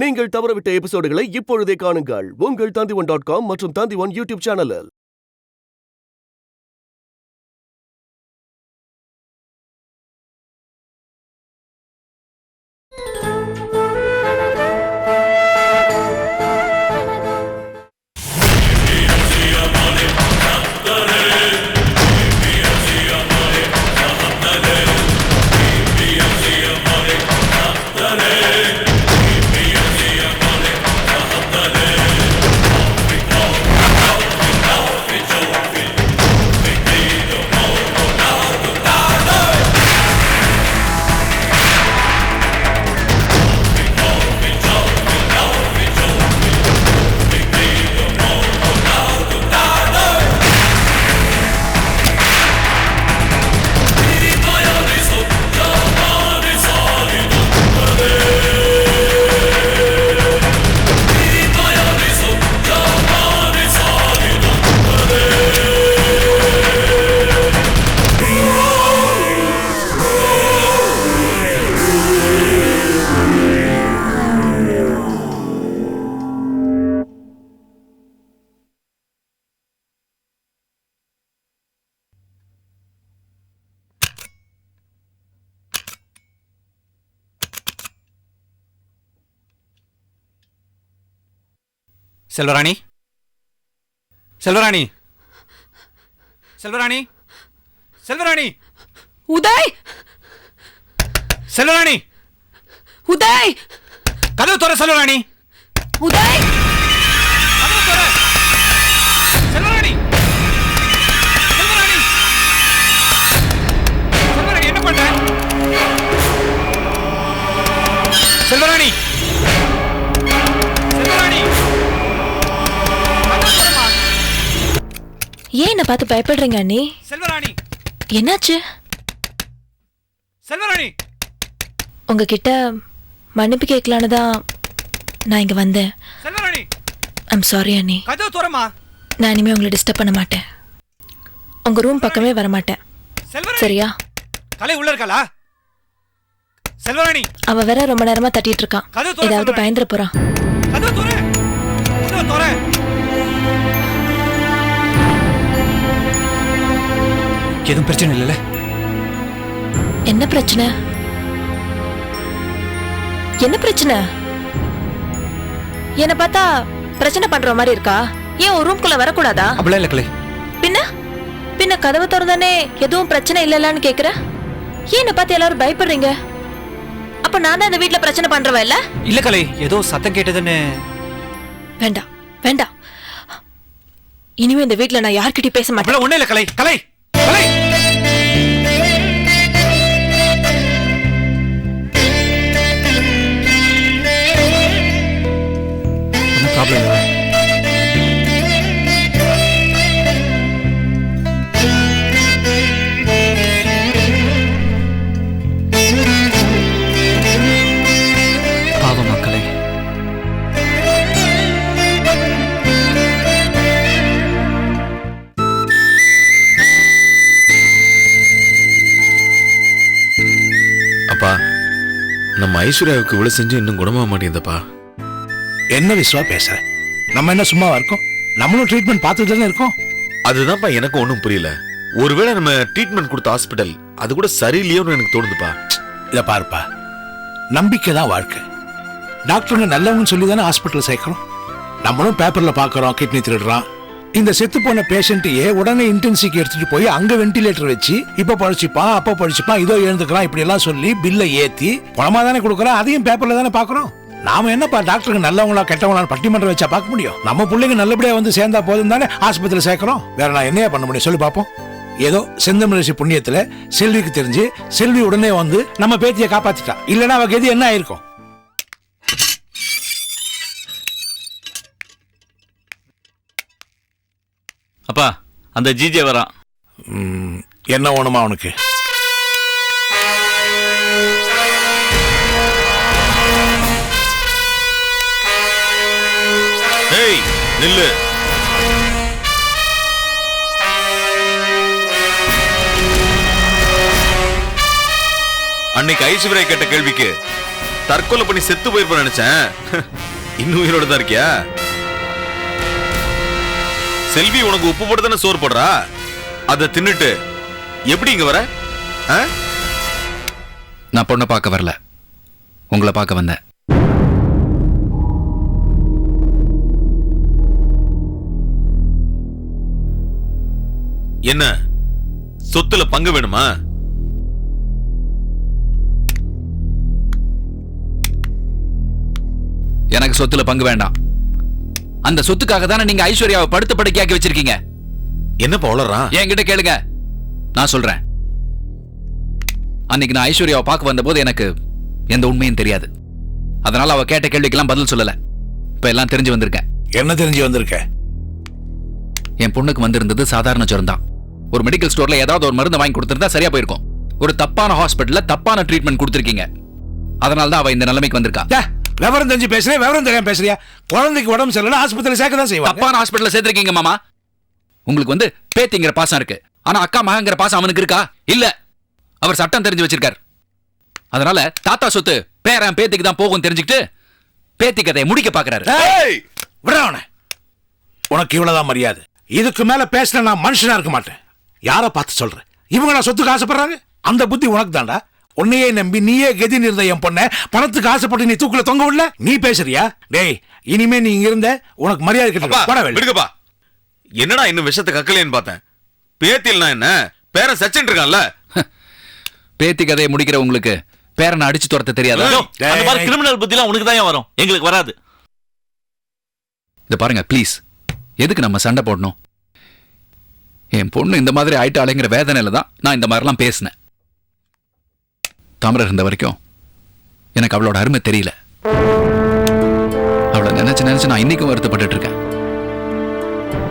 நீங்கள் தவறவிட்ட எபிசோடுகளை இப்பொழுதே காணுங்கள் உங்கள் Tandivan.com மற்றும் Tandivan யூடியூப் சேனலில். செல்வராணி, செல்வராணி, செல்வராணி, செல்வராணி, உதய், செல்வராணி, உதய், கதவு தோற செல்வராணி, உதய், கதவு தோற செல்வராணி, செல்வராணி, செல்வராணி என்ன பண்ற? செல்வராணி, செல்வராணி, ஏன் என்ன பார்த்து பயப்படுறீங்க அண்ணி? செல்வராணி, என்னாச்சு? செல்வராணி, உங்ககிட்ட மன்னிப்பு கேட்கலான்னு தான் நான் இங்க வந்தேன். செல்வராணி, ஐம் சாரி அண்ணி. கதவு தோறமா. நான் இனிமே உங்களை டிஸ்டர்ப் பண்ண மாட்டேன். உங்க ரூம் பக்கமே வர மாட்டேன். சரியா? கலை உள்ள இருக்காளா? செல்வராணி, அவ வேற ரொம்ப நேரமா தட்டிட்டு இருக்கான். ஏதாவது பயந்துற போறான். கதவு தோற, கதவு தோற. எதுவும் பிரச்சனை இல்லைல்ல? என்ன பிரச்சனை? என்ன பிரச்சனை? என்ன பார்த்தா பிரச்சனை பண்ற மாதிரி இருக்கா? ஏன் ஒரு ரூம்குள்ள வரக்கூடாதா? அப்படிலாம் இல்ல கலை. பின்ன பின்ன கதவு திறந்தானே எதுவும் பிரச்சனை இல்லைன்னு கேக்குற. ஏன் என்ன பார்த்து எல்லாரும் பயப்படுறீங்க? அப்ப நான் தான் இந்த வீட்டுல பிரச்சனை பண்றவ இல்ல? இல்ல கலை, ஏதோ சத்தம் கேட்டதுன்னு. வேண்டாம் வேண்டாம், இனிமே இந்த வீட்டுல நான் யார்கிட்டயும் பேச மாட்டேன். ஒண்ணு இல்ல கலை, கலை, கலை. ப்ராப்ளம் இல்லை. பாவ மக்களை. அப்பா, நம்ம ஐஸ்வர்யாவுக்கு இவ்வளவு செஞ்சு இன்னும் குணமாக மாட்டேங்குதுப்பா. என்ன விஸ்வா பேசுற? நம்ம என்ன சும்மாவா இருக்கோம்? நம்மளும் ட்ரீட்மெண்ட் பார்த்துட்டு தானே இருக்கோம். அதுதான்ப்பா எனக்கு ஒன்றும் புரியல. ஒருவேளை நம்ம ட்ரீட்மெண்ட் கொடுத்த ஹாஸ்பிட்டல் அது கூட சரியில்லையோன்னு எனக்கு தோணுதுப்பா. இதை பாருப்பா, நம்பிக்கை தான் வாழ்க்கை. டாக்டருங்க நல்லவங்கன்னு சொல்லி தானே ஹாஸ்பிட்டல் சேர்க்கிறோம். நம்மளும் பேப்பர்ல பாக்குறோம் கிட்னி திருடுறான். இந்த செத்து போன பேஷண்ட்டையே உடனே இன்டென்சிவ்க்கு எடுத்துட்டு போய் அங்க வென்டிலேட்டர் வச்சு இப்ப பழிச்சுப்பான் அப்ப பழிச்சுப்பான் இதோ எழுந்துக்கிறான் இப்படி எல்லாம் சொல்லி பில்லை ஏத்தி பணமா தானே கொடுக்குறோம். அதையும் பேப்பர்ல தானே பாக்குறோம். நாம என்னப்பா டாக்டருக்கு நல்லவங்களா கெட்டவங்களா பட்டிமன்றம் வச்சா பார்க்க முடியும்? நம்ம பிள்ளைங்க நல்லபடியா வந்து சேர்ந்தா போதும் தானே ஆஸ்பத்திரியில் சேர்க்கிறோம். வேற நான் என்னையா பண்ண முடியும் சொல்லி பார்ப்போம். ஏதோ செந்தமிழசி புண்ணியத்துல செல்விக்கு தெரிஞ்சு செல்வி உடனே வந்து நம்ம பேத்தியை காப்பாத்திட்டா. இல்லைன்னா அவ கதி என்ன ஆயிருக்கும்? அப்பா, அந்த ஜிஜே வரான். என்ன வேணுமா அவனுக்கு? ஏய் நில்லு. அன்னைக்கு ஐஸ்வர்யா கேட்ட கேள்விக்கு தற்கொலை பண்ணி செத்து போயிருப்ப நினைச்சேன். இன்னும் உயிரோட தான் இருக்கியா? செல்வி உனக்கு உப்பு போட்டு தானே சோறு போடுறா, அதை தின்னுட்டு எப்படி இங்க வர? நான் பொண்ணை பார்க்க வரல, உங்களை பார்க்க வந்தேன். என்ன சொத்துல பங்கு வேணுமா? எனக்கு சொத்துல பங்கு வேண்டாம். அந்த சொத்துக்காக தானே நீங்க ஐஸ்வர்யாவை படுத்த படுக்கையாக்கி வச்சிருக்கீங்க. என்ன போலறான்? என்கிட்ட கேளுங்க, நான் சொல்றேன். அன்னைக்கு நான் ஐஸ்வர்யாவை பார்க்க வந்த போது எனக்கு எந்த உண்மையும் தெரியாது. அதனால அவ கேட்ட கேள்விக்கெல்லாம் பதில் சொல்லல. இப்ப எல்லாம் தெரிஞ்சு வந்திருக்கேன். என்ன தெரிஞ்சு வந்திருக்க? என் பொண்ணுக்கு வந்திருந்தது சாதாரண ஜுரம் தான். ஒரு மெடிக்கல் ஸ்டோர்ல ஏதாவது ஒரு மருந்து வாங்கி கொடுத்திருந்தா சரியா போயிருக்கும். ஒரு தப்பான ஹாஸ்பிட்டல்ல தப்பான ட்ரீட்மெண்ட் கொடுத்திருக்கீங்க. அதனால தான் அவ இந்த நிலைமைக்கு வந்திருக்கா. விவரம் தெரிஞ்சு பேசுறியா, விவரம் தெரியாம பேசுறியா? குழந்தைக்கு உடம்பு சரியில்லை, ஆஸ்பத்திரியில சேர்க்க தான் செய்வாங்க. தப்பான ஹாஸ்பிட்டல்ல சேர்த்திருக்கீங்க மாமா. உங்களுக்கு வந்து பேத்திங்கிற பாசம் இருக்கு, ஆனா அக்கா மகங்கிற பாசம் அவனுக்கு இருக்கா? இல்ல. அவர் சட்டம் தெரிஞ்சு வச்சிருக்கார். அதனால தாத்தா சொத்து பேரன் பேத்திக்கு தான் போகும் தெரிஞ்சுக்கிட்டு பேத்தி கதையை முடிக்க பாக்குறாரு. உனக்கு இவ்வளவுதான் மரியாதை. இதுக்கு மேல பேசின நான் மனுஷனா இருக்க மாட்டேன். யார பார்த்து சொல்றேன்? இவங்க நான் சொத்துக்கு ஆசைப்படுறாங்க. அந்த புத்தி உனக்கு தாண்டா. உன்னையே நம்பி நீயே கதி நிறுத்த என் பொண்ண பணத்துக்கு ஆசைப்பட்டு நீ தூக்குல தொங்க விடல. நீ பேசுறியா? டேய், இனிமே நீ இங்க இருந்த உனக்கு மரியாதை கிடையாது. என்னடா இன்னும் விஷத்தை கக்கலைன்னு பார்த்தேன். பேத்தில்னா என்ன, பேரன் சச்சின் இருக்கான்ல. பேத்தி கதையை முடிக்கிற உங்களுக்கு பேரனை அடிச்சு துரத்த தெரியாதா? அந்த மாதிரி கிரிமினல் புத்திலாம் உனக்கு தான் வரும், எங்களுக்கு வராது. இத பாருங்க ப்ளீஸ், எதுக்கு நம்ம சண்டை போடணும்? என் பொண்ணு இந்த மாதிரி ஆயிட்டாளேங்கிற வேதனையில தான் நான் இந்த மாதிரிலாம் பேசினேன். தாமரை இருந்த வரைக்கும் எனக்கு அவளோட அருமை தெரியல. அவளை நினைச்சு நான் இன்னைக்கும் வருத்தப்பட்டு இருக்கேன்.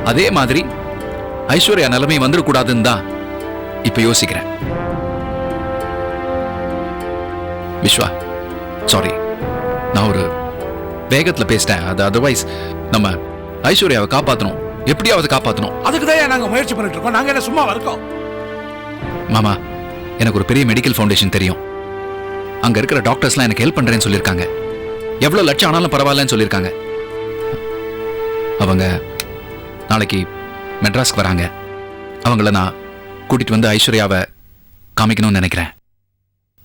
அதே மாதிரி ஐஸ்வர்யா நிலைமை வந்துடக்கூடாதுன்னு தான் இப்ப யோசிக்கிறேன். விஸ்வா, சாரி, நான் ஒரு வேகத்துல பேசிட்டேன். அது அதர்வைஸ் நம்ம ஐஸ்வர்யாவை காப்பாற்றணும், எப்படியாவது காப்பாற்றணும். அதுக்கு தான் நாங்க முயற்சி பண்ணிட்டு இருக்கோம். நாங்க என்ன சும்மா இருக்கோம்? மாமா, எனக்கு ஒரு பெரிய மெடிக்கல் ஃபவுண்டேஷன் தெரியும். அங்க இருக்கிற டாக்டர்ஸ்லாம் எனக்கு ஹெல்ப் பண்றேன்னு சொல்லியிருக்காங்க. எவ்வளவு லட்சம் ஆனாலும் பரவாயில்லன்னு சொல்லியிருக்காங்க. அவங்க நாளைக்கு மெட்ராஸ்க்கு வராங்க. அவங்கள நான் கூட்டிட்டு வந்து ஐஸ்வர்யாவை காமிக்கணும்னு நினைக்கிறேன்.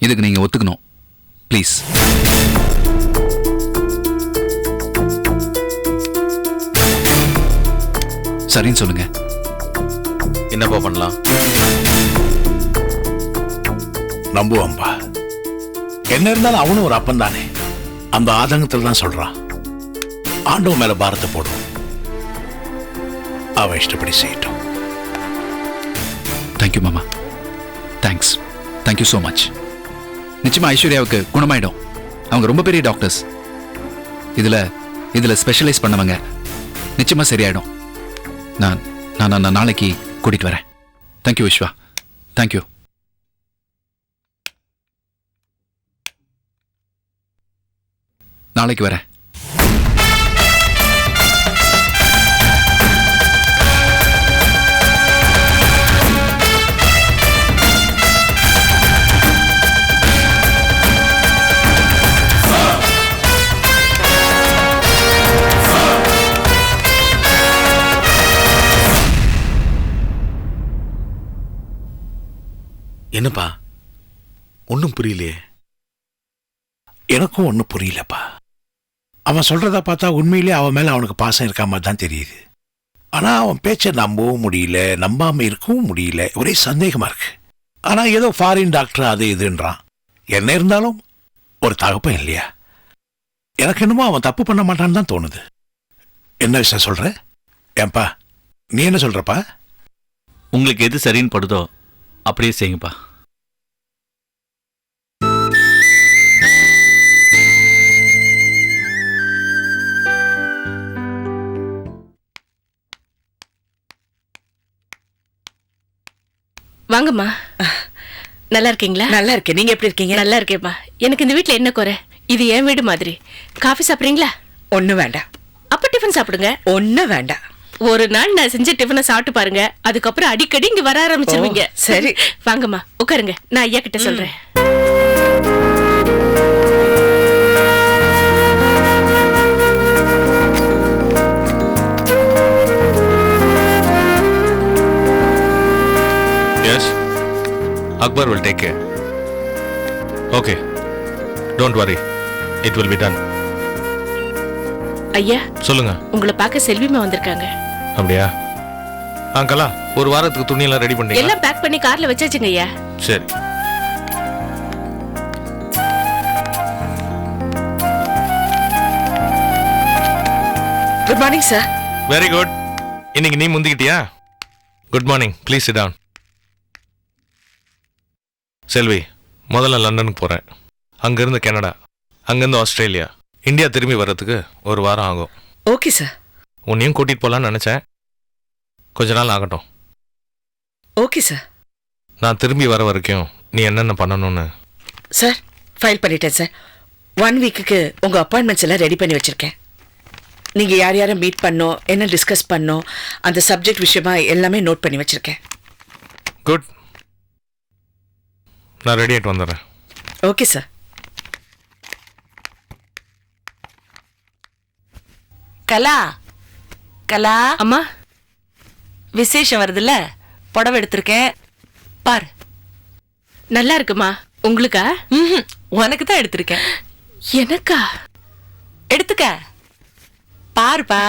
இதுக்கு நீங்க ஒத்துக்கணும் ப்ளீஸ். சரின்னு சொல்லுங்க. என்னப்பா பண்ணலாம்? நம்புவான்பா. என்ன இருந்தாலும் அவனும் ஒரு அப்பன் தானே. அந்த ஆதங்கத்தில் தான் சொல்றான். ஆண்டவன் மேல பாரத்தை போடும். அவன் இஷ்டப்படி செய்யட்டும். தேங்க்யூ மாமா. தேங்க்ஸ். Thank you so much. நிச்சயமா ஐஸ்வர்யாவுக்கு குணமாயிடும். அவங்க ரொம்ப பெரிய டாக்டர்ஸ். இதுல ஸ்பெஷலைஸ் பண்ணவங்க. நிச்சயமா சரியாயிடும். நான் நாளைக்கு கூட்டிட்டு வரேன். தேங்க்யூ விஸ்வா. தேங்க்யூ. நாளைக்கு வரேன். என்னப்பா ஒன்னும் புரியலையே? எனக்கும் ஒன்னும் புரியலப்பா. அவன் சொல்றத பார்த்தா உண்மையிலே அவன் மேல அவனுக்கு பாசம் இருக்காம தான் தெரியுது. ஆனா அவன் பேச்ச நம்பவும் முடியல, நம்பாம இருக்கவும் முடியல. ஒரே சந்தேகமா இருக்கு. ஆனா ஏதோ ஃபாரின் டாக்டர் அது இதுன்றான். என்ன இருந்தாலும் ஒரு தகப்பன் இல்லையா? எனக்கு என்னமோ அவன் தப்பு பண்ண மாட்டான்னு தான் தோணுது. என்ன விஷயம் சொல்ற? ஏன்பா நீ என்ன சொல்றப்பா? உங்களுக்கு எது சரின்னு படுதோ அப்படியே செய்யுங்கப்பா. வாங்கம்மா. நல்லா இருக்கீங்களா? நல்லா இருக்கேன். நீங்க எப்படி இருக்கீங்க? நல்லா இருக்கேம்மா. எனக்கு இந்த வீட்ல என்ன குறை? இது என் வீடு மாதிரி. காஃபி சாப்பிடுறீங்களா? ஒன்னும் வேண்டாம். அப்ப டிஃபன் சாப்பிடுங்க. ஒன்னும் வேண்டாம். ஒரு நாள் நான் செஞ்ச டிஃபனை சாப்பிட்டு பாருங்க. அதுக்கப்புறம் அடிக்கடி இங்க வர ஆரம்பிச்சிருவீங்க. சரி வாங்கம்மா உட்காருங்க. நான் ஐயா கிட்ட சொல்றேன். Akbar will take care. Okay. Don't worry. It will be done. ஐயா சொல்லுங்க. உங்களை பார்க்க செல்விமா வந்திருக்காங்க. அப்படியா? அங்கலா ஒரு வாரத்துக்கு துணியெல்லாம் ரெடி பண்ணீங்களா? எல்லாம் பேக் பண்ணி கார்ல வச்சாச்சுங்க ஐயா. சரி. Good morning sir. Very good. இன்னைக்கு நீ முந்திக்கிட்டியா? Good morning. Please sit down. Selvi, முதல்ல லண்டனுக்கு போகிறேன். அங்கேருந்து கனடா, அங்கேருந்து ஆஸ்திரேலியா, இந்தியா திரும்பி வர்றதுக்கு ஒரு வாரம் ஆகும். Okay sir. உன்னையும் கூட்டிகிட்டு போகலான்னு நினச்சேன். கொஞ்ச நாள் ஆகட்டும். Okay sir. நான் திரும்பி வர வரைக்கும் நீ என்னென்ன பண்ணணும்னு. சார் ஃபைல் பண்ணிட்டேன் சார். 1 வீக்குக்கு உங்கள் அப்பாயின்மெண்ட்ஸ் எல்லாம் ரெடி பண்ணி வச்சுருக்கேன். நீங்கள் யார் யாரை மீட் பண்ணோம், என்ன டிஸ்கஸ் பண்ணோம், அந்த சப்ஜெக்ட் விஷயமா எல்லாமே நோட் பண்ணி வச்சுருக்கேன். குட். நான் ரெடி ஆகிட்டு வந்துடுறேன். Okay sir. கலா கலா அம்மா விசேஷம் வருதுல்ல, புடவை எடுத்திருக்கேன் பாரு. நல்லா இருக்குமா? உங்களுக்கா? உனக்கு தான் எடுத்திருக்கேன். எனக்கா? எடுத்துக்க பாருப்பா.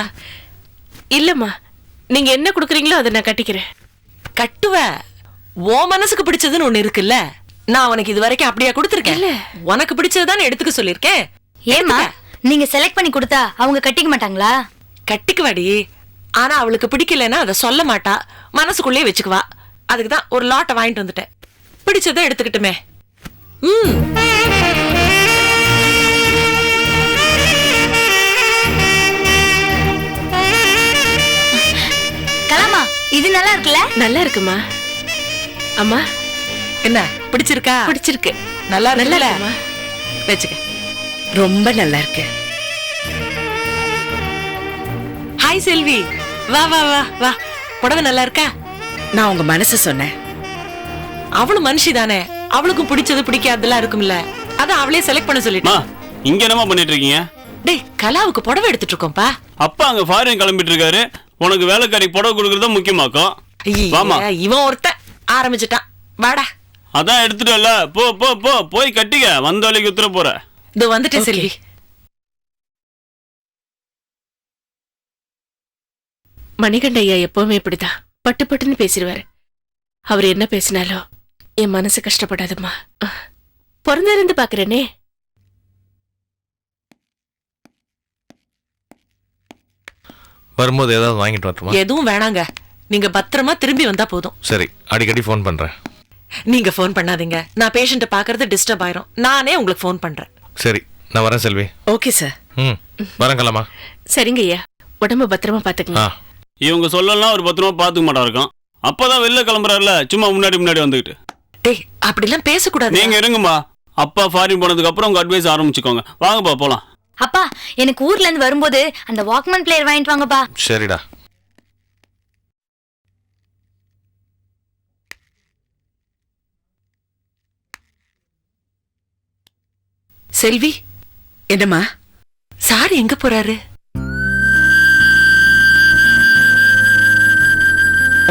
இல்லம்மா, நீங்க என்ன கொடுக்குறீங்களோ அதை நான் கட்டிக்கிறேன். கட்டுவ. ஓ மனசுக்கு பிடிச்சதுன்னு ஒண்ணு இருக்குல்ல, நான் உனக்கு இது வரைக்கும் அப்படியே கொடுத்துருக்கேன். உனக்கு பிடிச்சதுதான் எடுத்துக்க சொல்லிருக்கேன். ஏமா நீங்க செலக்ட் பண்ணி கொடுத்தா அவங்க கட்டிக்க மாட்டாங்களா? கட்டிக்குவாடி. ஆனா அவளுக்கு பிடிக்கலன்னா அதை சொல்ல மாட்டா, மனசுக்குள்ளேயே வச்சுக்குவா. அதுக்கு தான் ஒரு லாட்டை வாங்கிட்டு வந்துட்டேன். பிடிச்சதை எடுத்துக்கிட்டுமே. கலாமா இது நல்லா இருக்குல்ல? நல்லா இருக்குமா? அம்மா என்ன பிடிச்சிருக்கா? பிடிச்சிருக்கு. நல்லா நல்லா இருக்குல்ல? இருக்குமா? வச்சுக்க. ரொம்ப நல்லா இருக்கு. ஹாய் செல்வி, வா வா வா வா. புடவை நல்லா இருக்கா? நான் உங்க மனசை சொன்னேன். அவளும் மனுஷி தானே, அவளுக்கும் பிடிச்சது பிடிக்காதெல்லாம் இருக்கும்ல, அதான் அவளே செலக்ட் பண்ண சொல்லிட்டேன். இங்க என்னமா பண்ணிட்டு இருக்கீங்க? டேய் கலாவுக்கு புடவை எடுத்துட்டு இருக்கோம்பா. அப்பா அங்க ஃபாரின் கிளம்பிட்டு இருக்காரு. உனக்கு வேலைக்காரி புடவை கொடுக்கறத முக்கியமாக்கும். வாமா. இவன் ஒருத்த ஆரம்பிச்சிட்டான். வாடா. அதான் எடுத்துட்டல. போ போ போ போய் கட்டிக்க. வந்த வழிக்கு உத்தர போற. இதோ வந்துட்டேன் செல்வி. மணிகண்ட ஐயா எப்பவுமே இப்படிதான் பட்டு பட்டுன்னு பேசிடுவாரு. அவர் என்ன பேசினாலும் என் மனசு கஷ்டப்படாதுமா. பிறந்திருந்து பாக்குறேனே. வரும்போது ஏதாவது வாங்கிட்டு வரட்டுமா? எதுவும் வேணாங்க, நீங்க பத்திரமா திரும்பி வந்தா போதும். சரி, அடிக்கடி ஃபோன் பண்ணுறேன். நீங்க ஃபோன் பண்ணாதீங்க, நான் பேஷண்ட்டை பார்க்கறது டிஸ்டர்ப் ஆயிரும். நானே உங்களுக்கு ஃபோன் பண்றேன். சரி, நான் வரேன் செல்வி. Okay sir. வரேன் கலாமா. சரிங்க ஐயா, உடம்ப பத்திரமா பாத்துக்கங்க. இவங்க சொல்லலாம் ஒரு 10 ரூபா பாத்துக்க மாட்டா இருக்கும். அப்பதான் வெளில கிளம்புறாருல, சும்மா முன்னாடி முன்னாடி வந்துகிட்டு. டேய் அப்படிலாம் பேசக்கூடாது. நீங்க இருங்கம்மா. அப்பா ஃபாரின் போனதுக்கு அப்புறம் உங்க அட்வைஸ் ஆரம்பிச்சுக்கோங்க. வாங்கப்பா போலாம். அப்பா எனக்கு ஊர்ல இருந்து வரும்போது அந்த வாக்மேன் பிளேயர் வாங்கிட்டு வாங்கப்பா. சரிடா. செல்வி. என்னம்மா? சார் எங்க போறாரு?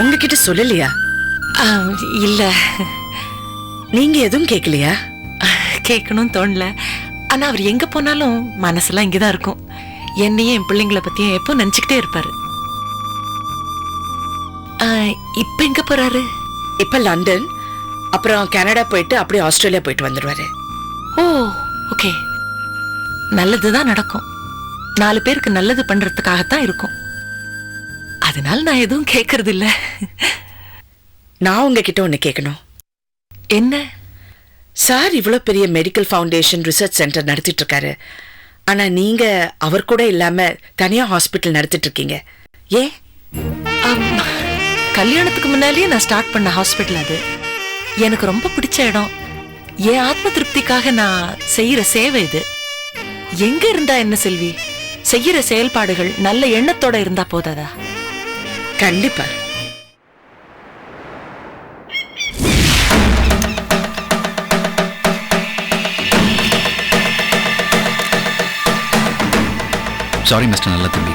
உங்ககிட்ட சொல்லலையா? இல்ல. நீங்க எதுவும் கேட்கலையா? கேட்கணும் தோணல. ஆனா அவர் எங்க போனாலும் மனசெல்லாம் இங்கதான் இருக்கும். என்னையும் என் பிள்ளைங்களை பத்தியும் எப்போ நினைச்சுக்கிட்டே இருப்பாரு. இப்ப எங்க போறாரு? இப்ப லண்டன், அப்புறம் கனடா போயிட்டு அப்படியே ஆஸ்திரேலியா போயிட்டு வந்துடுவாரு. ஓ ஓகே. நல்லதுதான் நடக்கும். 4 பேருக்கு நல்லது பண்றதுக்காகத்தான் இருக்கும். அதனால நான் எதுவும் கேட்கறது இல்ல. நான் உங்ககிட்ட ஒண்ணு கேட்கணும். என்ன? சார் இவ்வளோ பெரிய மெடிக்கல் ஃபவுண்டேஷன் ரிசர்ச் சென்டர் நடத்திட்டு இருக்காரு. ஆனா நீங்க அவர் கூட இல்லாம தனியா ஹாஸ்பிட்டல் நடத்திட்டு இருக்கீங்க. ஏன்? கல்யாணத்துக்கு முன்னாலேயே நான் ஸ்டார்ட் பண்ண ஹாஸ்பிட்டல் அது. எனக்கு ரொம்ப பிடிச்ச இடம். என் ஆத்ம திருப்திக்காக நான் செய்யற சேவை இது. எங்க இருந்தா என்ன செல்வி, செய்யற செயல்பாடுகள் நல்ல எண்ணத்தோட இருந்தா போதாதா? கண்டிப்பா. சாரி மிஸ்டர் நல்ல தம்பி,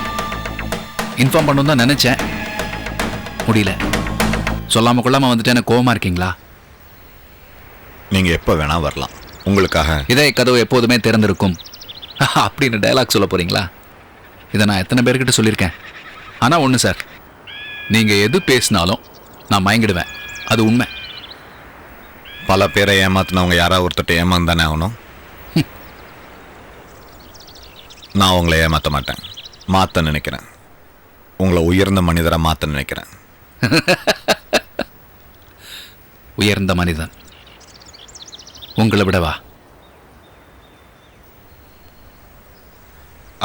இன்ஃபார்ம் பண்ணணும் தான் நினைச்சேன், முடியல. சொல்லாம கொள்ளாம வந்துட்டு எனக்கு கோவமா இருக்கீங்களா? நீங்க எப்ப வேணா வரலாம். உங்களுக்காக இதே கதவு எப்போதுமே திறந்திருக்கும் அப்படின்னு டயலாக் சொல்ல போறீங்களா? இதை நான் எத்தனை பேர்கிட்ட சொல்லியிருக்கேன். ஆனா ஒண்ணு சார், நீங்க எது பேசினாலும் நான் மயங்கிடுவேன். அது உண்மை. பல பேரை ஏமாத்தினவங்க யாராவது ஒருத்தட்ட ஏமாந்தானே ஆகணும். நான் உங்களை ஏமாற்ற மாட்டேன், மாற்ற நினைக்கிறேன். உங்களை உயர்ந்த மனிதரை மாற்ற நினைக்கிறேன். உயர்ந்த மனிதன் உங்களை விடவா?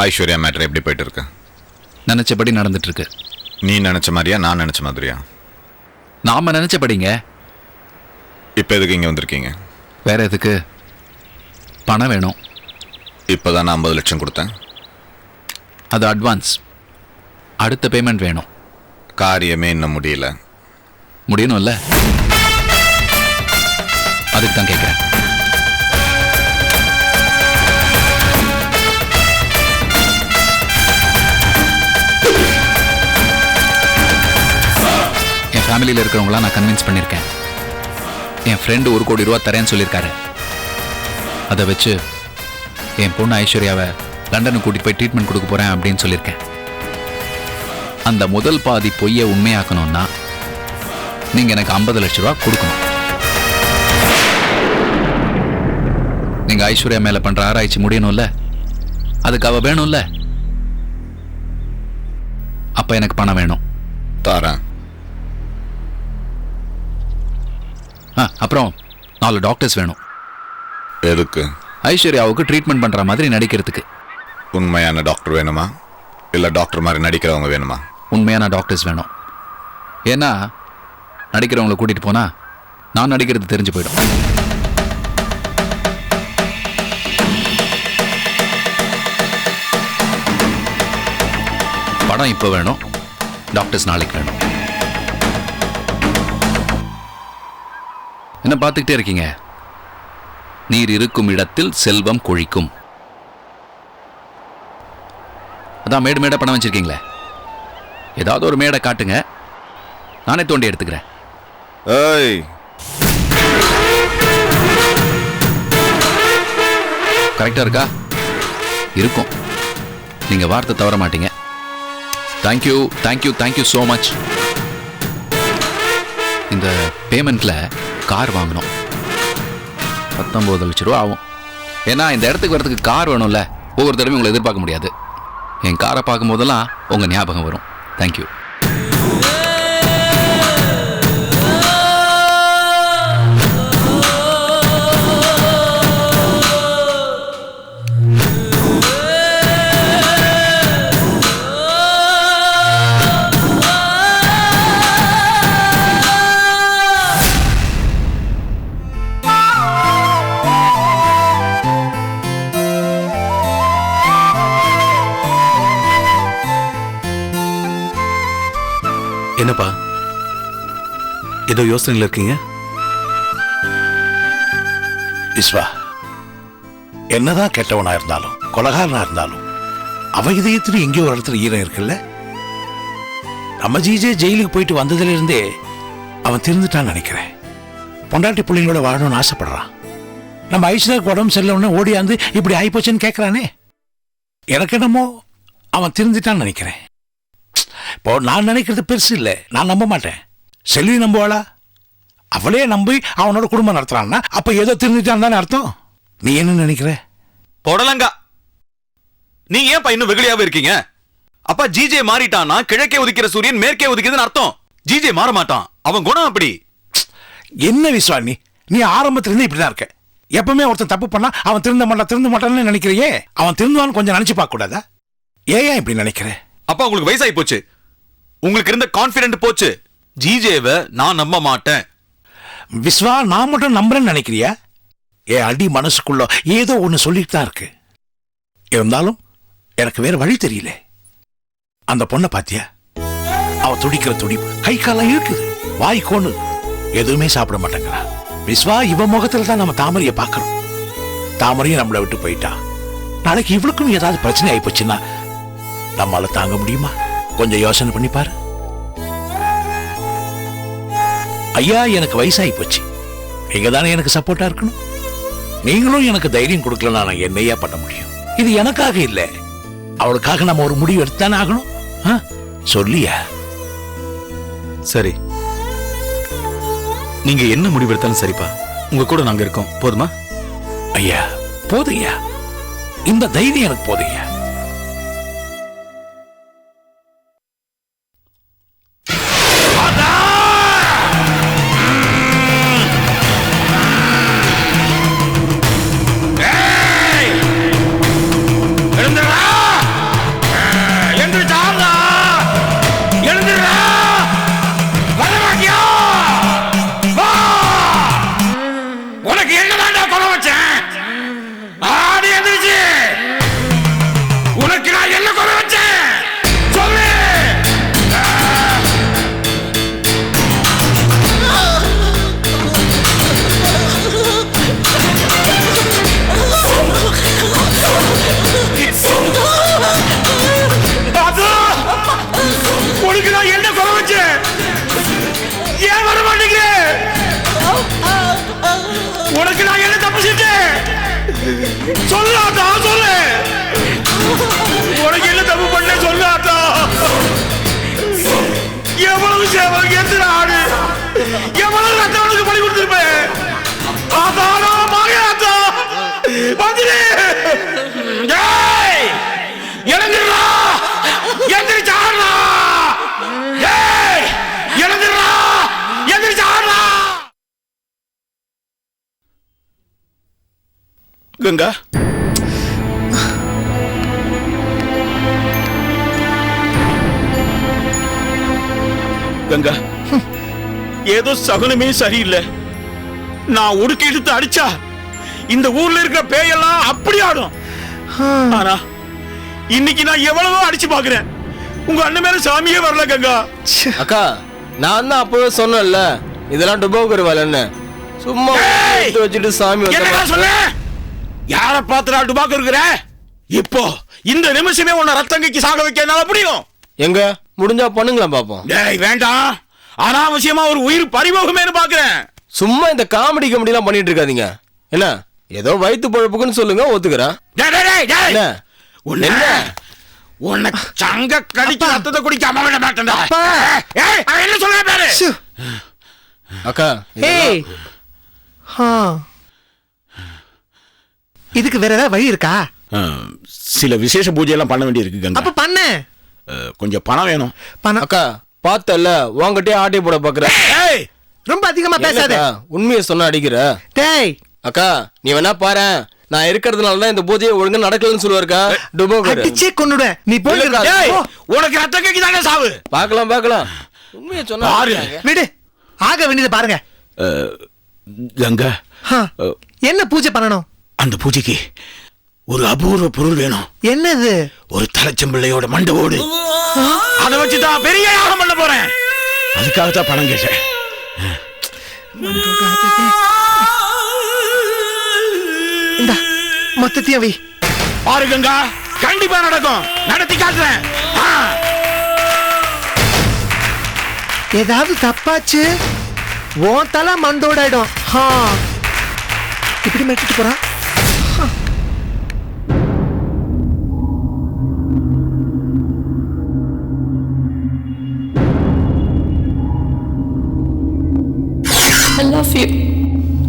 ஐஸ்வர்யா மேட்டர் எப்படி போயிட்டு இருக்கு? நினைச்சபடி நடந்துட்டு இருக்கு. நீ நினைச்ச மாதிரியா, நான் நினைச்ச மாதிரியா? நாம நினைச்சபடிங்க. இப்போ எதுக்கு இங்கே வந்திருக்கீங்க? வேற எதுக்கு? பணம் வேணும். இப்போதான் நான் 50 லட்சம் கொடுத்தேன். அது அட்வான்ஸ். அடுத்த பேமெண்ட் வேணும். காரியமே இன்னும் முடியல. முடியணும்ல, அதுக்கு தான் கேட்குறேன். என் ஃபேமிலியில் இருக்கிறவங்களாம் நான் கன்வின்ஸ் பண்ணியிருக்கேன். என் ஃப்ரெண்டு 1 கோடி ரூபா தரேன்னு சொல்லியிருக்காரு. அதை வச்சு என் பொண்ணு ஐஸ்வர்யாவை லண்டனுக்கு கூட்டிகிட்டு போய் ட்ரீட்மெண்ட் கொடுக்க போகிறேன் அப்படின்னு சொல்லியிருக்கேன். அந்த முதல் பாதி பொய்யை உண்மையாக்கணும்னா நீங்கள் எனக்கு 50 லட்ச ரூபா கொடுக்கணும். நீங்கள் ஐஸ்வர்யா மேலே பண்ணுற ஆராய்ச்சி முடியணும்ல, அதுக்கு அவ வேணும்ல. அப்போ எனக்கு பணம் வேணும். தரேன். அப்புறம் 4 டாக்டர்ஸ் வேணும். எதுக்கு? ஐஸ்வர்யாவுக்கு ட்ரீட்மெண்ட் பண்ணுற மாதிரி நடிக்கிறதுக்கு. உண்மையான டாக்டர் வேணுமா, இல்லை டாக்டர் மாதிரி நடிக்கிறவங்க வேணுமா? உண்மையான டாக்டர்ஸ் வேணும். ஏன்னா நடிக்கிறவங்களை கூட்டிகிட்டு போனால் நான் நடிக்கிறது தெரிஞ்சு போயிடும். படம் இப்போ வேணும், டாக்டர்ஸ் நாளைக்கு வேணும். என்ன பார்த்துக்கிட்டே இருக்கீங்க? நீர் இருக்கும் இடத்தில் செல்வம் கொழிக்கும். அதான் மேடு மேடை பணம் வச்சிருக்கீங்களே, ஏதாவது ஒரு மேடை காட்டுங்க, நானே தோண்டி எடுத்துக்கிறேன். ஏய், கரெக்டா இருக்கா? இருக்கும். நீங்க வார்த்தை தவற மாட்டீங்க. Thank you thank you thank you so much. இந்த பேமெண்ட்ல கார் வாங்கணும். 19 லட்ச ரூபா ஆகும். ஏன்னா இந்த இடத்துக்கு வரதுக்கு கார் வேணும்ல. ஒவ்வொரு தடவையும் உங்களை எதிர்பார்க்க முடியாது. என் காரை பார்க்கும் போதெல்லாம் உங்க ஞாபகம் வரும். தேங்க்யூ. என்னப்பா, ஏதோ யோசனையில் இருக்கீங்க? விஸ்வா, என்னதான் கெட்டவனா இருந்தாலும் கொலகாரனா இருந்தாலும் அவன் இதயத்துல எங்கேயோ ஒரு இடத்துல ஈரம் இருக்குல்ல. நம்ம ஜிஜே ஜெயிலுக்கு போயிட்டு வந்ததுல இருந்தே அவன் திருந்துட்டான்னு நினைக்கிறேன். பொண்டாட்டி பிள்ளைங்களோட வாழணும்னு ஆசைப்படுறான். நம்ம ஐஸ்வர்யாவுக்கு உடம்பு சரியில்லைன்னு ஓடியாந்து இப்படி ஆயிப்போச்சுன்னு கேட்கறானே. எனக்கு என்னமோ அவன் திருந்துட்டான்னு நினைக்கிறேன். இப்போ நான் நினைக்கிறது பெருசு இல்லை, நான் நம்ப மாட்டேன். செல்வி நம்புவாளா? அவளே நம்பி அவனோட குடும்பம் நடத்துறான்னா அப்ப ஏதோ திருந்துட்டான் தானே அர்த்தம். நீ என்ன நினைக்கிற? பொடலங்கா, நீங்க ஏன் இன்னும் வெகுளியாவே இருக்கீங்க? அப்பா ஜிஜே மாறிட்டான்னா கிழக்கே உதிக்கிற சூரியன் மேற்கே உதிக்குதுன்னு அர்த்தம். ஜிஜே மாற மாட்டான், அவன் குணம் அப்படி. என்ன விஸ்வா, நீ ஆரம்பத்துல இருந்து இப்படிதான் இருக்க. எப்பவுமே ஒருத்தன் தப்பு பண்ணா அவன் திருந்த மாட்டான்னு நினைக்கிறியே. அவன் திருந்துவான்னு கொஞ்சம் நினைச்சு பார்க்க கூடாதா? ஏன் இப்படி நினைக்கிற? அப்பா உங்களுக்கு வயசாகி போச்சு, உங்களுக்கு இருந்த கான்பிடென்ட் போச்சு. ஜிஜேவை நான் நம்ப மாட்டேன். விஸ்வா, நான் மட்டும் நம்புறேன்னு நினைக்கிறியா? அடி மனசுக்குள்ள ஏதோ ஒண்ணு சொல்லிட்டு தான் இருக்கு. இருந்தாலும் எனக்கு வேற வழி தெரியல. அந்த பொண்ணை பாத்தியா? அவ துடிக்கிற துடிப்பு, கை காலம் இருக்குது, வாய்க்கோன்னு எதுவுமே சாப்பிட மாட்டேங்கிறா. விஸ்வா, இவ முகத்துல தான் நம்ம தாமரைய பாக்கிறோம். தாமரையும் நம்மளை விட்டு போயிட்டா. நாளைக்கு இவளுக்கும் ஏதாவது பிரச்சனை ஆயிப்போச்சுன்னா நம்மளால தாங்க முடியுமா? கொஞ்சம் யோசனை பண்ணி பாரு. ஐயா, எனக்கு வயசாகி போச்சு. நீங்க தானே எனக்கு சப்போர்ட்டா இருக்கணும். நீங்களும் எனக்கு தைரியம் கொடுக்கலன்னா நான் என்னையா பண்ண முடியும்? இது எனக்காக இல்ல, அவளுக்காக நம்ம ஒரு முடிவு எடுத்தானே ஆகணும். சொல்லியா? சரி, நீங்க என்ன முடிவு எடுத்தாலும் சரிப்பா, உங்க கூட நாங்க இருக்கோம். போதுமா? ஐயா போதையா, இந்த தைரியம் எனக்கு போதையா. உனக்கு நான் என்ன தப்பு செஞ்சேன்? சொல்லாதா, சொல்லு. உனக்கு என்ன தப்பு பண்ண சொல்லாதா? எவ்வளவு சேவை, எத்தனை ஆடு, எவ்வளவு ரத்தவனுக்கு பலி கொடுத்திருப்பேன். ஆதாரா மாயாத்தா வந்துரு. இழந்துடா, எந்திரிச்சாடா. இழந்துடா, எந்திரிச்சாடா. கங்கா, கங்கா, ஏதோ சகுனமே சரியில்லை. நான் உடுக்கி எடுத்து அடிச்சா இந்த ஊர்ல இருக்கிற பேயெல்லாம் அப்படி ஆடும். ஆனா இன்னைக்கு நான் எவ்வளவோ அடிச்சு பாக்குறேன், உங்க அண்ணன் மேல சாமியே வரல. கங்கா அக்கா, நான் தான் அப்பவே சொன்னேன்ல, இதெல்லாம் டுபோக்கர் வேலைன்னு. சும்மா வச்சுட்டு சாமி சொல்ல. யார பாத்துறா டுபாக்கு இருக்கிற? இப்போ இந்த நிமிஷமே உன்னை ரத்தங்கைக்கு சாக வைக்க என்னால முடியும். எங்க முடிஞ்சா பண்ணுங்களா பாப்போம். டேய் வேண்டாம், அனாவசியமா ஒரு உயிர் பறிபோகுமே பாக்குறேன். சும்மா இந்த காமெடி கமெடி எல்லாம் பண்ணிட்டு இருக்காதீங்க. என்ன ஏதோ வயிற்று பழப்புக்குன்னு சொல்லுங்க, ஒத்துக்கிறேன். உன்னை சங்க கடிச்சு ரத்தத்தை குடிக்காம விட மாட்டேன்டா. என்ன சொல்ற பேரு? அக்கா, இதுக்கு வேற ஏதாவது வழி இருக்கா? சில விசேஷ பூஜை எல்லாம் பண்ண வேண்டி இருக்கு கங்கா. அப்ப பண்ண கொஞ்சம் பணம் வேணும். பணம்? அக்கா பார்த்தல, உங்ககிட்டயே ஆட்டி போட பாக்குற. ரொம்ப அதிகமா பேசாத. உண்மையை சொன்ன அடிக்கிற. டேய் அக்கா, நீ வேணா பாரு, நான் இருக்கிறதுனால தான் இந்த பூஜையை ஒழுங்கா நடக்கலன்னு சொல்லுவாருக்கா. டுபோக்கர் அடிச்சே கொன்னுடுவே. நீ போய் உனக்கு ரத்த கேக்கி தானே சாவு. பார்க்கலாம் பார்க்கலாம். உண்மையை சொன்னா விடு, ஆக வேண்டியது பாருங்க. கங்கா, என்ன பூஜை பண்ணணும்? அந்த பூஜைக்கு ஒரு அபூர்வ பொருள் வேணும். என்னது? ஒரு தலைச்சம்பிள்ளையோட மண்டவோடு. அதை வச்சுதான் பெரிய யாகம் பண்ண போறேன். அதுக்காகத்தான் பணம் கேட்டேன். இந்த மொத்தத்தையும் வை. பாரு கங்கா, கண்டிப்பா நடக்கும். நடத்தி காட்டுறேன். ஏதாவது தப்பாச்சு உன் தலை மண்டோடாயிடும். இப்படி மெட்டிட்டு போறான்.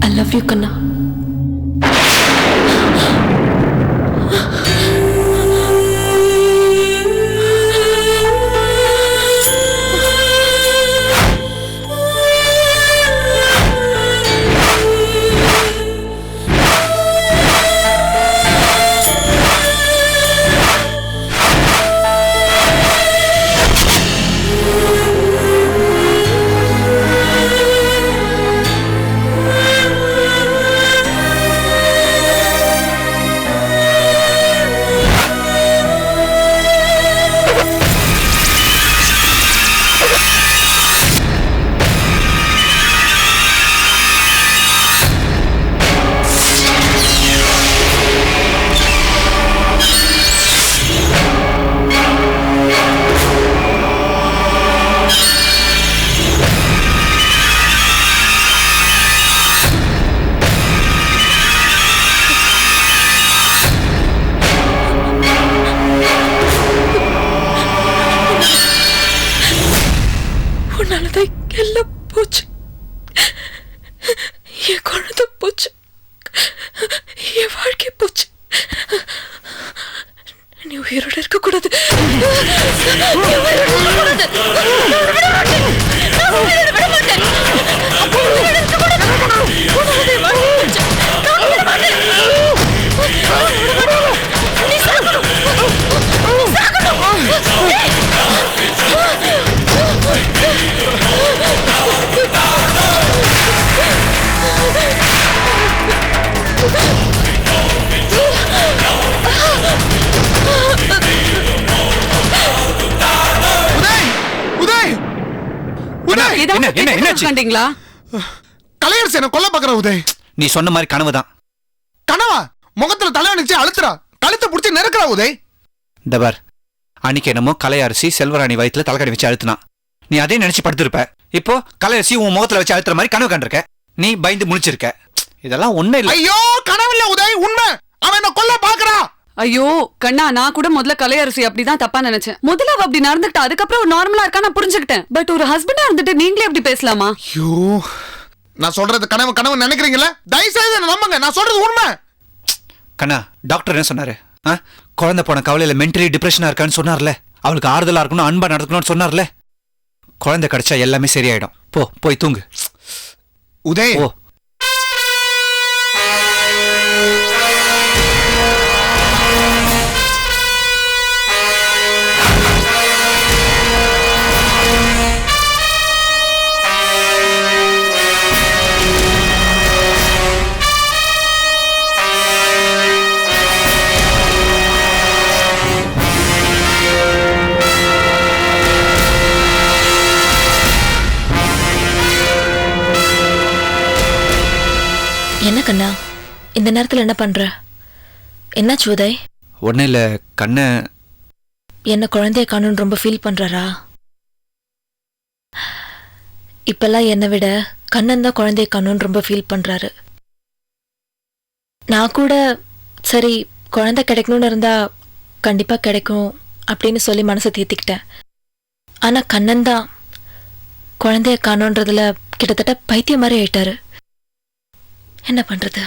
I love you, Kanna. Uday எல்லாம் போச்சு. என் குழந்தை போச்சு, என் வாழ்க்கை போச்சு. நீ உயிரோட இருக்க கூடாது. கலையரசு என்ன கொல்ல பாக்குற உதய். நீ சொன்ன மாதிரி கனவுதான். கனவா? முகத்துல தலைவணிச்சு அழுத்துறா, கழுத்தை புடிச்சு நெருக்கிறா உதய். தபார், அன்னைக்கு என்னமோ கலையரசி செல்வராணி வயிற்றுல தலைக்கடி வச்சு அழுத்தினா. நீ அதே நினைச்சு படுத்திருப்ப. இப்போ கலையரசி உன் முகத்துல வச்சு அழுத்துற மாதிரி கனவு கண்டிருக்க. நீ பயந்து முழிச்சிருக்க. இதெல்லாம் ஒண்ணு இல்ல. ஐயோ, கனவு இல்ல உதய், உண்மை. அவன் என்ன கொல்ல பாக்குறா. ஐயோ கண்ணா, நான் கூட முதல்ல கலையரசி அப்படிதான் தப்பா நினைச்சேன். முதல்ல அவ அப்படி நடந்துட்டா, அதுக்கப்புறம் நார்மலா இருக்கா நான் புரிஞ்சுக்கிட்டேன். பட் ஒரு ஹஸ்பண்டா இருந்துட்டு நீங்களே அப்படி பேசலாமா? ஐயோ, நான் சொல்றது கனவு கனவு நினைக்கிறீங்களா? தயவுசெய்து நம்புங்க, நான் சொல்றது உண்மை. கண்ணா, டாக்டர் என்ன சொன்னாரு? குழந்தை போன கவலையில மென்டலி டிப்ரெஷனா இருக்கான்னு சொன்னார்ல. அவளுக்கு ஆறுதலா இருக்கணும், அன்பா நடக்கணும்னு சொன்னார்ல. குழந்தை கிடைச்சா எல்லாமே சரியாயிடும். போய் தூங்கு உதய். என்ன கண்ணா, இந்த நேரத்துல என்ன பண்ற? என்னாச்சு உதய்? ஒன்னும் இல்ல கண்ண. என்ன குழந்தைய காணும்னு ரொம்ப ஃபீல் பண்றாரா? இப்பெல்லாம் என்னை விட கண்ணன் தான் குழந்தைய காணும்னு ரொம்ப ஃபீல் பண்றாரு. நான் கூட சரி குழந்தை கிடைக்கணும்னு இருந்தா கண்டிப்பா கிடைக்கும் அப்படின்னு சொல்லி மனசை தேத்திக்கிட்டேன். ஆனா கண்ணன் தான் குழந்தைய காணுன்றதுல கிட்டத்தட்ட பைத்தியம் மாதிரி ஆயிட்டாரு. என்ன பண்றது?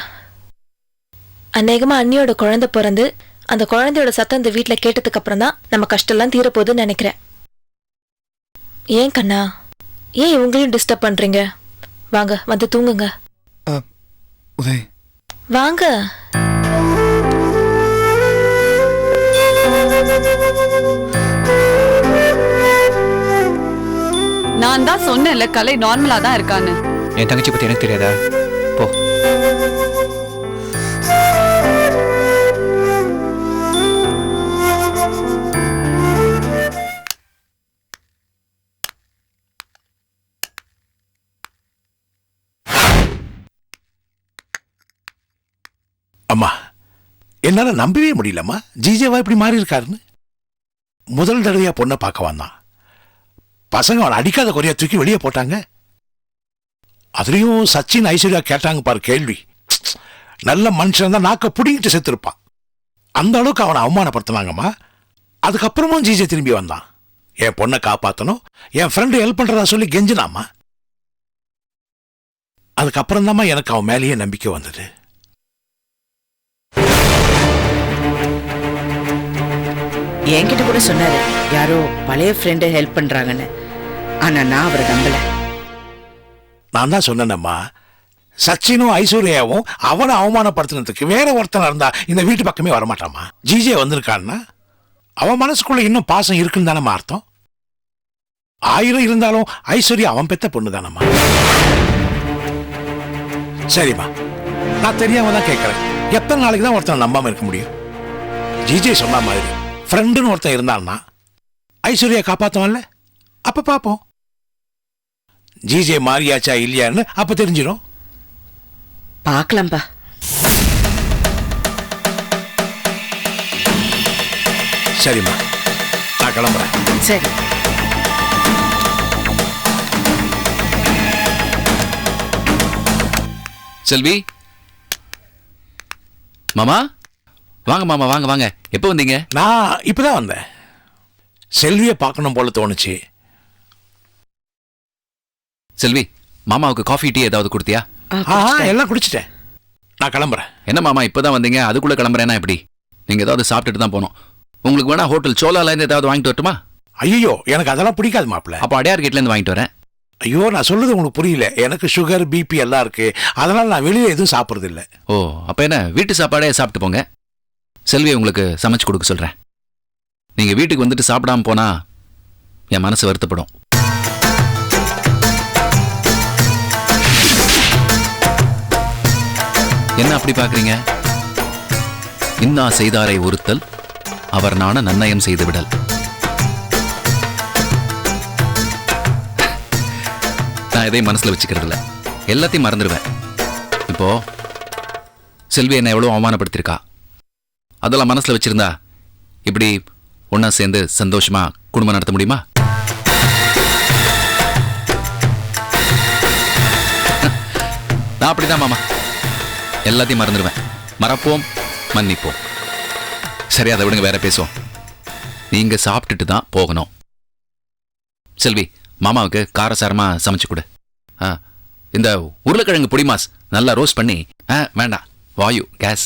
அநேகமா அண்ணியோட குழந்தை பிறந்து அந்த குழந்தையோட சத்தம் இந்த வீட்டுல கேட்டதுக்கு அப்புறம் தான் நம்ம கஷ்டம்லாம் தீரப்போகுதுன்னு நினைக்கிறேன். ஏன் கண்ணா, ஏன் இவங்களையும் டிஸ்டர்ப் பண்றீங்க? வாங்க வந்து தூங்குங்க. உதய் வாங்க. நான் தான் சொன்னேன்ல கலை நார்மலா தான் இருக்கான்னு. என் தங்கச்சி பத்தி எனக்கு தெரியாதா? போ. அம்மா, என்னால நம்பவே முடியலம்மா, ஜிஜேவா இப்படி மாறி இருக்காருன்னு. முதல் தடவையா பொண்ணை பார்க்க வந்தான். பசங்க அவனை அடிக்காத குறையா தூக்கி வெளியே போட்டாங்க. அதுலயும் சச்சின் ஐஸ்வர்யா கேட்டாங்க பாரு கேள்வி. நல்ல மனுஷன் தான் நாக்க புடிங்கிட்டு செத்துருப்பான். அந்த அளவுக்கு அவனை அவமானப்படுத்தினாங்கம்மா. அதுக்கப்புறமும் ஜிஜே திரும்பி வந்தான். என் பொண்ணை காப்பாற்றணும், என் ஃப்ரெண்டு ஹெல்ப் பண்றதா சொல்லி கெஞ்சினாமா. அதுக்கப்புறம் தாம்மா எனக்கு அவன் மேலேயே நம்பிக்கை வந்தது. என்கிட்ட கூட சொன்னாரு யாரோ பழைய ஃப்ரெண்டு ஹெல்ப் பண்றாங்கன்னு. ஆனா நான் அவரை நம்பல. நான் தான் சொன்னேன்னம்மா, சச்சினும் ஐஸ்வர்யாவும் அவனை அவமானப்படுத்தினதுக்கு வேற ஒருத்தனா இருந்தா இந்த வீட்டு பக்கமே வரமாட்டாமா. ஜிஜே வந்திருக்கான்னா அவன் மனசுக்குள்ள இன்னும் பாசம் இருக்குன்னு தானம்மா அர்த்தம். 1000 இருந்தாலும் ஐஸ்வர்யா அவன் பெத்த பொண்ணு தானம்மா. சரிம்மா, நான் தெரியாம தான் கேட்கறேன். எத்தனை நாளைக்கு தான் ஒருத்தன் நம்பாம இருக்க முடியும்? ஜிஜே சொன்ன மாதிரி ஃப்ரெண்டுன்னு ஒருத்தன் இருந்தான்னா ஐஸ்வர்யா காப்பாத்தவன்ல. அப்ப பாப்போம் ஜிஜே மாறியாச்சா இல்லையான்னு அப்ப தெரிஞ்சிடும். பார்க்கலாம்பா. சரிம்மா, நான் கிளம்புறேன். சரி. செல்வி மாமா, வாங்க மாமா, வாங்க வாங்க. எப்போ வந்தீங்க? நான் இப்பதான் வந்தேன். செல்வியை பார்க்கணும் போல தோணுச்சு. செல்வி மாமாவுக்கு காஃபி டீ ஏதாவது கொடுத்தியா? எல்லாம் குடிச்சிட்டேன். நான் கிளம்புறேன். என்ன மாமா இப்பதான் வந்தீங்க, அதுக்குள்ள கிளம்புறேன்னா எப்படி? நீங்க ஏதாவது சாப்பிட்டுட்டு தான் போனோம். உங்களுக்கு வேணா ஹோட்டல் சோலால இருந்து ஏதாவது வாங்கிட்டு வரட்டுமா? ஐயோ எனக்கு அதெல்லாம் பிடிக்காது மாப்பிள்ள. அப்போ அடையார் கேட்ல இருந்து வாங்கிட்டு வரேன். ஐயோ நான் சொல்றது உங்களுக்கு புரியல. எனக்கு சுகர் பிபி எல்லாம் இருக்கு, அதனால நான் வெளியே எதுவும் சாப்பிட்றது இல்லை. ஓ அப்ப என்ன வீட்டு சாப்பாடே சாப்பிட்டு போங்க. செல்வி உங்களுக்கு சமைச்சு கொடுக்க சொல்றேன். நீங்க வீட்டுக்கு வந்துட்டு சாப்பிடாம போனா என் மனசு வருத்தப்படும். என்ன அப்படி பாக்குறீங்க? இன்னா செய்தாரை ஒருத்தல் அவர் நாண நன்னயம் செய்து விடல். நான் எதையும் மனசுல வச்சுக்கிறது இல்ல, எல்லாத்தையும் மறந்துடுவேன். இப்போ செல்வி என்ன எவ்வளவு அவமானப்படுத்திருக்கா, அதெல்லாம் மனசுல வச்சிருந்தா இப்படி ஒன்னா சேர்ந்து சந்தோஷமா குடும்பம் நடத்த முடியுமா? நான் அப்படிதான் மாமா, எல்லாத்தையும் மறந்துடுவேன். மறப்போம், மன்னிப்போம். சரி அதை விடுங்க, வேற பேசுவோம். நீங்க சாப்பிட்டுட்டு தான் போகணும். செல்வி மாமாவுக்கு காரசாரமா சமைச்சு கொடு. இந்த உருளைக்கிழங்கு பொடி மாஸ் நல்லா ரோஸ்ட் பண்ணி. வேண்டாம், வாயு கேஸ்.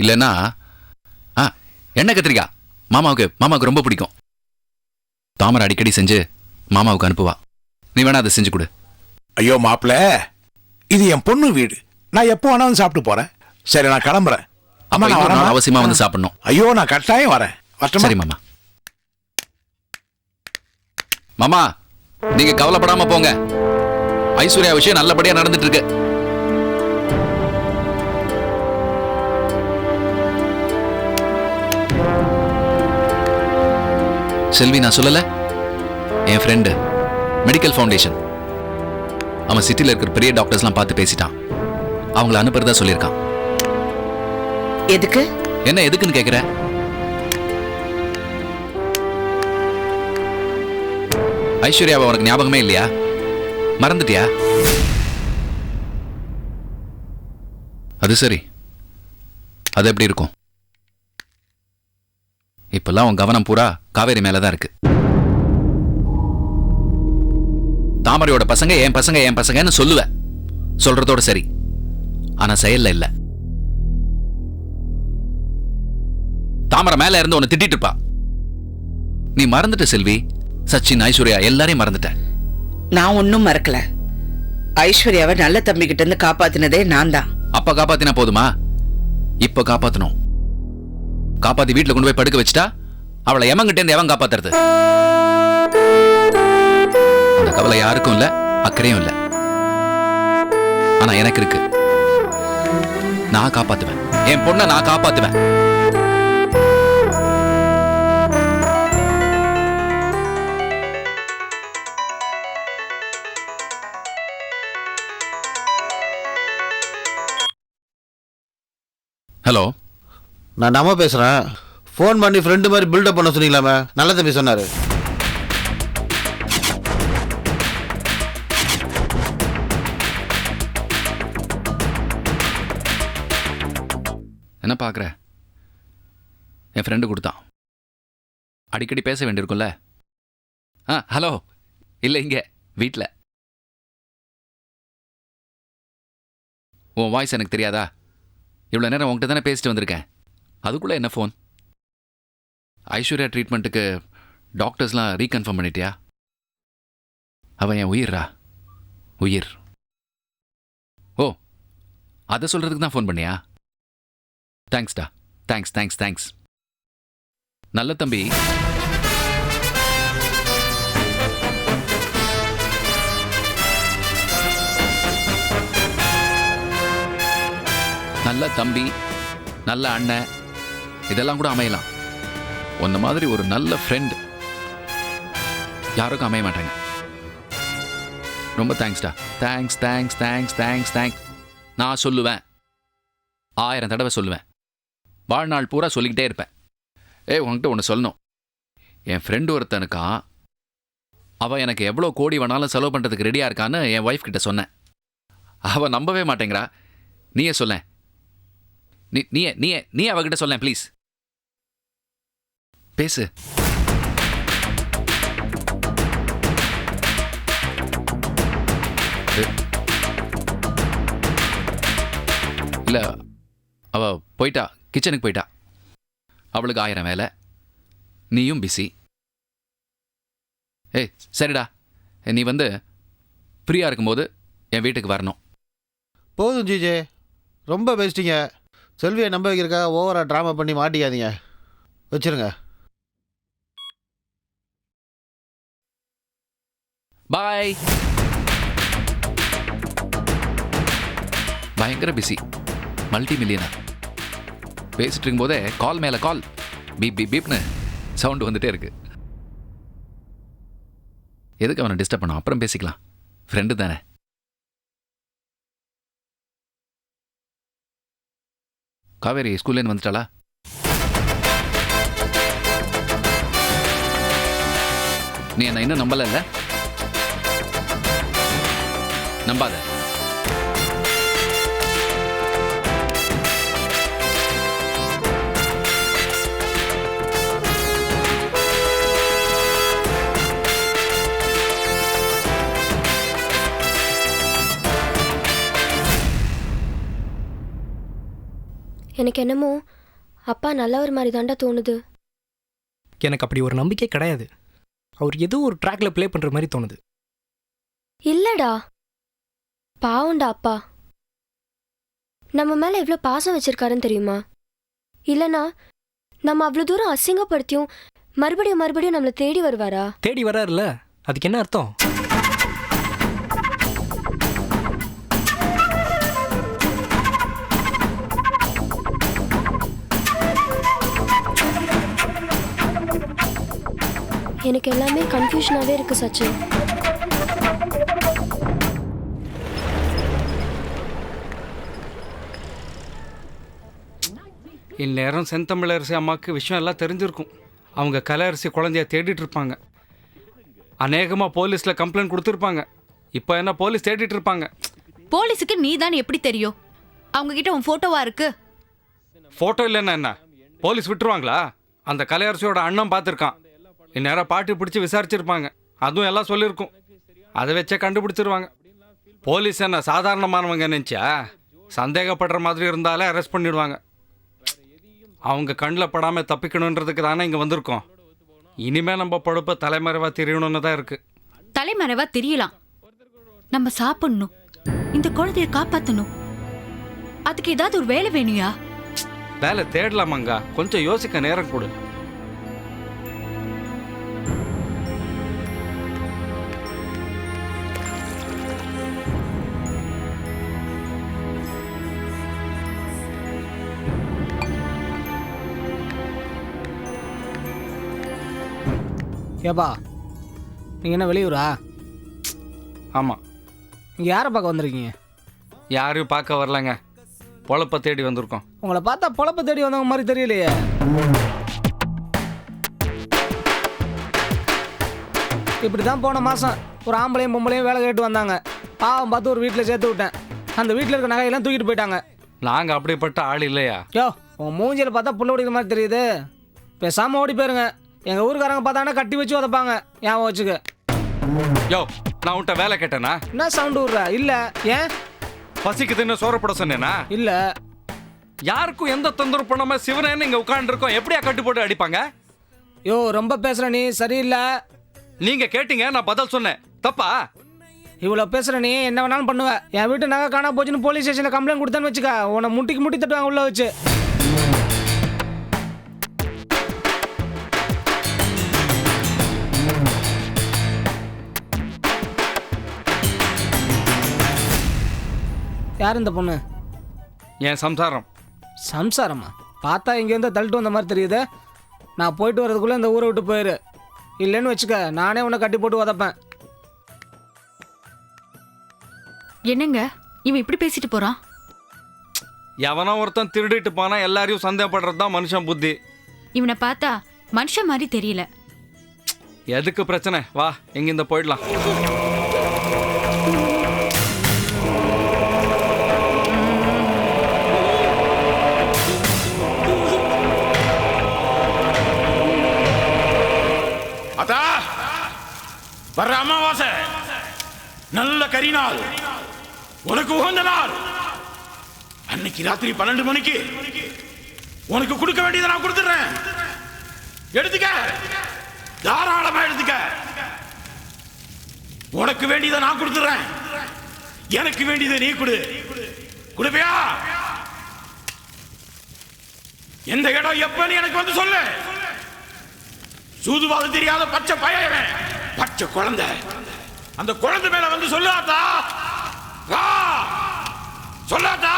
இல்லைன்னா எண்ணெய் கத்திரிக்காய் மாமாவுக்கு ரொம்ப பிடிக்கும். தாமரை அடிக்கடி செஞ்சு மாமாவுக்கு அனுப்புவா. நீ வேணா அதை செஞ்சு கொடு. ஐயோ மாப்பிள்ள, இது என் பொண்ணு வீடு, நான் எப்போ வேணாலும் சாப்பிட்டு போறேன். சரி நான் கிளம்புறேன். அம்மா நான் வரேன். அவசியமா வந்து சாப்பிடணும். ஐயோ நான் கட்டாயம் வரேன். சரி மாமா. மாமா நீங்க கவலைப்படாம போங்க. ஐஸ்வர்யா விஷயம் நல்லபடியா நடந்துட்டு இருக்கு. செல்வி நான் சொல்லல, என் ஃப்ரெண்டு மெடிக்கல் ஃபவுண்டேஷன், அவன் சிட்டில இருக்கிற பெரிய டாக்டர்ஸ்லாம் பார்த்து பேசிட்டான். அவங்கள அனுப்புறதா சொல்லியிருக்கான். எதுக்கு? என்ன எதுக்குன்னு கேக்குற? ஐஸ்வர்யாவை உனக்கு ஞாபகமே இல்லையா? மறந்துட்டியா? அது சரி, அது எப்படி இருக்கும்? இப்பெல்லாம் உன் கவனம் பூரா காவேரி மேலதான் இருக்கு. தாமரையோட பசங்க என் பசங்கன்னு சொல்லுவ, சொல்றதோட சரி, ஆனா செயல்ல இல்ல. தாமரை மேல இருந்து உன்னை திட்டிட்டு இருப்பா. நீ மறந்துட்ட செல்வி. சச்சின் ஐஸ்வர்யா எல்லாரையும் மறந்துட்ட. நான் ஒன்னும் மறக்கல. ஐஸ்வர்யாவை நல்ல தம்பி கிட்ட இருந்து காப்பாத்தினதே நான் தான். அப்ப காப்பாத்தினா போதுமா? இப்ப காப்பாத்தணும். காப்பாத்தி வீட்டுல கொண்டு போய் படுக்க வச்சுட்டா அவளை எமங்கிட்ட இருந்து எவன் காப்பாத்துறது? அந்த கவலை யாருக்கும் இல்ல, அக்கறையும் இல்ல. ஆனா எனக்கு இருக்கு. நான் காப்பாத்துவேன், என் பொண்ணை நான் காப்பாத்துவேன். ஹலோ, நான் நம்ம பேசுறேன். ஃபோன் பண்ணி ஃப்ரெண்டு மாதிரி பில்டப் பண்ண சொன்னீங்களாமே, நல்ல தம்பி சொன்னாரு. என்ன பார்க்குற? என் ஃப்ரெண்டு கொடுத்தான். அடிக்கடி பேச வேண்டியிருக்கும்ல. ஹலோ, இல்லை இங்கே வீட்டில். உன் வாய்ஸ் எனக்கு தெரியாதா? இவ்வளோ நேரம் உங்கள்கிட்ட தானே பேசிட்டு வந்திருக்கேன். அதுக்குள்ளே என்ன ஃபோன்? ஐஸ்வர்யா ட்ரீட்மெண்ட்டுக்கு டாக்டர்ஸ்லாம் ரீகன்ஃபார்ம் பண்ணிட்டியா? அவன் என் உயிர்ரா, உயிர். ஓ, அதை சொல்கிறதுக்கு தான் ஃபோன் பண்ணியா? தேங்க்ஸ்டா, தேங்க்ஸ் தேங்க்ஸ் தேங்க்ஸ். நல்ல தம்பி. நல்ல தம்பி, நல்ல அண்ணன், இதெல்லாம் கூட அமையலாம். உன்ன மாதிரி ஒரு நல்ல ஃப்ரெண்ட் யாருக்கும் அமைய மாட்டாங்க. ரொம்ப தேங்க்ஸ்டா. Thanks thanks thanks thanks thanks. நான் சொல்லுவேன், 1000 தடவை சொல்லுவேன். வாழ்நாள் பூரா சொல்லிக்கிட்டே இருப்பேன். உன்கிட்ட ஒன்று சொல்லணும். என் ஃப்ரெண்டு ஒருத்தனுக்கா, அவன் எனக்கு எவ்வளோ கோடி வேணாலும் செலவு பண்ணுறதுக்கு ரெடியாக இருக்கான்னு என் ஒய்ஃப் கிட்ட சொன்னேன். அவன் நம்பவே மாட்டேங்கிறா. நீயே சொல்ல. நீ அவகிட்ட சொல்ல ப்ளீஸ். பேசு. இல்ல அவ போயிட்டா, கிச்சனுக்கு போயிட்டா. அவளுக்கு 1000 வேலை, நீயும் பிஸி. ஏய் சரிடா, நீ வந்து ஃப்ரீயா இருக்கும்போது என் வீட்டுக்கு வரணும். போதும் ஜிஜே, ரொம்ப பேசிட்டீங்க. செல்வியை நம்ப வைக்கிறக்காக ஓவரா ட்ராமா பண்ணி மாட்டிக்காதீங்க. வச்சிருங்க. பாய். பயங்கர பிஸி, மல்டி மில்லியனர். பேசிட்டு இருக்கும்போதே கால் மேல கால், பீப் பீப் பீப்னு சவுண்டு வந்துட்டே இருக்கு. எதுக்கு அவனை டிஸ்டர்ப் பண்ணும்? அப்புறம் பேசிக்கலாம், ஃப்ரெண்டு தானே. காவேரி ஸ்கூல்லேருந்து வந்துட்டாளா? நீ என்ன இன்னும் நம்பல? நம்பாத. எனக்கு என்னமோ அப்பா நல்லவர் மாதிரி தாண்டா தோணுது. எனக்கு அப்படி ஒரு நம்பிக்கை கிடையாது. அவர் ஏதோ ஒரு ட்ராக்ல ப்ளே பண்ற மாதிரி தோணுது. இல்லடா, பாவம்டா அப்பா. நம்ம மேல எவ்வளவு பாசம் வச்சிருக்காருன்னு தெரியுமா? இல்லனா நம்ம அவ்வளவு தூரம் அசிங்கப்படுத்தியும் மறுபடியும் மறுபடியும் நம்மளை தேடி வருவாரா? தேடி வராருல, அதுக்கு என்ன அர்த்தம்? எனக்கு எல்லாமே கன்ஃபியூஷனாவே இருக்கு சச்சின். இந்நேரம் செந்தமிழரசி அம்மாவுக்கு விஷயம் எல்லாம் தெரிஞ்சிருக்கும். அவங்க கலையரசி குழந்தைய தேடிட்டு இருப்பாங்க. அநேகமாக போலீஸில் கம்ப்ளைண்ட் கொடுத்துருப்பாங்க. இப்போ என்ன போலீஸ் தேடிட்டு இருப்பாங்க. போலீஸுக்கு நீ தான் எப்படி தெரியும்? அவங்க கிட்ட உன் ஃபோட்டோவா இருக்கு. ஃபோட்டோ இல்லைன்னா என்ன, போலீஸ் விட்டுருவாங்களா? அந்த கலையரசியோட அண்ணன் பார்த்துருக்கான். இந்நேரம் பாட்டி பிடிச்சி விசாரிச்சிருப்பாங்க. அதுவும் எல்லாம் சொல்லியிருக்கும். அதை வச்சே கண்டுபிடிச்சிருவாங்க. போலீஸ் என்ன சாதாரணமானவங்க நினச்சா? சந்தேகப்படுற மாதிரி இருந்தாலே அரெஸ்ட் பண்ணிடுவாங்க. அவங்க கண்ணில் படாமல் தப்பிக்கணுன்றதுக்கு தானே இங்கே வந்திருக்கோம். இனிமேல் நம்ம பொழப்ப தலைமறைவாக தெரியணும்னு தான் இருக்கு. தலைமறைவா தெரியலாம், நம்ம சாப்பிடணும், இந்த குழந்தைய காப்பாற்றணும். அதுக்கு ஏதாவது ஒரு வேலை வேணுயா? வேலை தேடலாமாங்க, கொஞ்சம் யோசிக்க நேரம் கொடு. ஏப்பா, நீங்கள் என்ன வெளியூரா? ஆமாம். நீங்கள் யாரை பார்க்க வந்திருக்கீங்க? யாரையும் பார்க்க வரலங்க, பொழப்ப தேடி வந்திருக்கோம். உங்களை பார்த்தா பொழப்ப தேடி வந்தவங்க மாதிரி தெரியலையே. இப்படி தான் போன மாதம் ஒரு ஆம்பளையும் பொம்பளையும் வேலை கேட்டு வந்தாங்க. பாவம் பார்த்து ஒரு வீட்டில் சேர்த்து விட்டேன். அந்த வீட்டில் இருக்க நகையெல்லாம் தூக்கிட்டு போயிட்டாங்க. நாங்கள் அப்படிப்பட்ட ஆள் இல்லையா? யோ, உங்கள் மூஞ்சியில் பார்த்தா புள்ள ஓடிக்கிற மாதிரி தெரியுது. பேசாமல் ஓடி போயிருங்க. எங்கள் ஊருக்காரங்க பார்த்தாங்கன்னா கட்டி வச்சு உதப்பாங்க. ஞாபகம் வச்சுக்க. யோ, நான் உன்ட்ட வேலை கேட்டேனா? என்ன சவுண்டு விட்றா? இல்லை. ஏன்? பசிக்குதுன்னு சோறப்பட சொன்னேனா? இல்லை. யாருக்கும் எந்த தொந்தரவு பண்ணாம சிவனேன்னு இங்கே உட்காந்துருக்கோம். எப்படியா கட்டு போட்டு அடிப்பாங்க? யோ, ரொம்ப பேசுகிற நீ, சரியில்லை. நீங்க கேட்டீங்க, நான் பதில் சொன்னேன். தப்பா? இவ்வளோ பேசுகிற நீ என்ன வேணாலும் பண்ணுவேன். என் வீட்டு நகை காணா போச்சுன்னு போலீஸ் ஸ்டேஷனில் கம்ப்ளைண்ட் கொடுத்தேன்னு வச்சுக்க, உன்னை முட்டிக்கு முட்டி தட்டுவாங்க உள்ள வச்சு. யார் இந்த பொண்ணு? என் சம்சாரம். சம்சாரமா? பார்த்தா இங்கேருந்து தள்ளிட்டு வந்த மாதிரி தெரியுது. நான் போயிட்டு வர்றதுக்குள்ளே இந்த ஊரை விட்டு போயிரு. இல்லைன்னு வச்சுக்க, நானே உன்னை கட்டி போட்டு உதப்பேன். என்னங்க இவன் இப்படி பேசிட்டு போறான்? எவனோ ஒருத்தன் திருடிட்டு போனா எல்லாரையும் சந்தேகப்படுறது தான் மனுஷன் புத்தி. இவனை பார்த்தா மனுஷன் மாதிரி தெரியல. எதுக்கு பிரச்சனை? வா, எங்கிருந்த போயிடலாம். அதா வர்ற அமாவாசை நல்ல கரிநாள், உனக்கு உகந்த நாள். அன்னைக்கு ராத்திரி 12 மணிக்கு உனக்கு கொடுக்க வேண்டியதை நான் கொடுத்துறேன். எடுத்துக்க, தாராளமா எடுத்துக்க. உனக்கு வேண்டியதை நான் கொடுத்துறேன், எனக்கு வேண்டியதை நீ கொடு. கொடுப்பியா? எந்த இடம் எப்பன்னு எனக்கு வந்து சொல்லு. சூதுவாது தெரியாத பச்சை பையன், பச்சை குழந்தை, அந்த குழந்தை மேல வந்து சொல்லாதா? வா சொல்லாதா?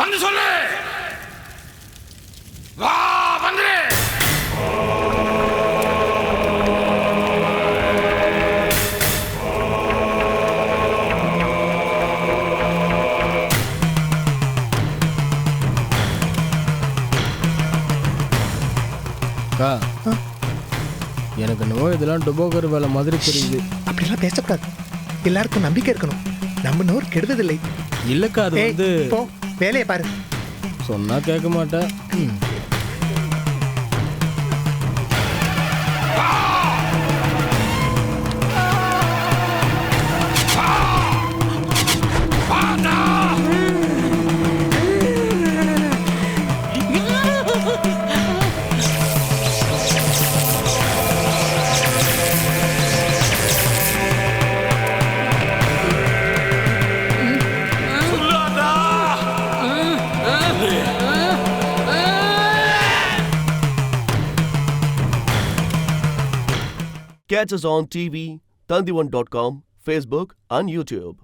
வந்து சொல்லு. வா வந்துரு. அக்கா, எனக்கு என்னவோ இதெல்லாம் டுபோக்கர் வேலை மாதிரி தெரியுது. அப்படிலாம் பேசக்கூடாது. எல்லாருக்கும் நம்பிக்கை இருக்கணும். நம்ம நோர் கெடுததில்லை. இல்லக்கா, அது வந்து போ வேலையை பாரு. சொன்னா கேட்க மாட்டேன். Catch us on TV, Tandivan.com, Facebook and YouTube.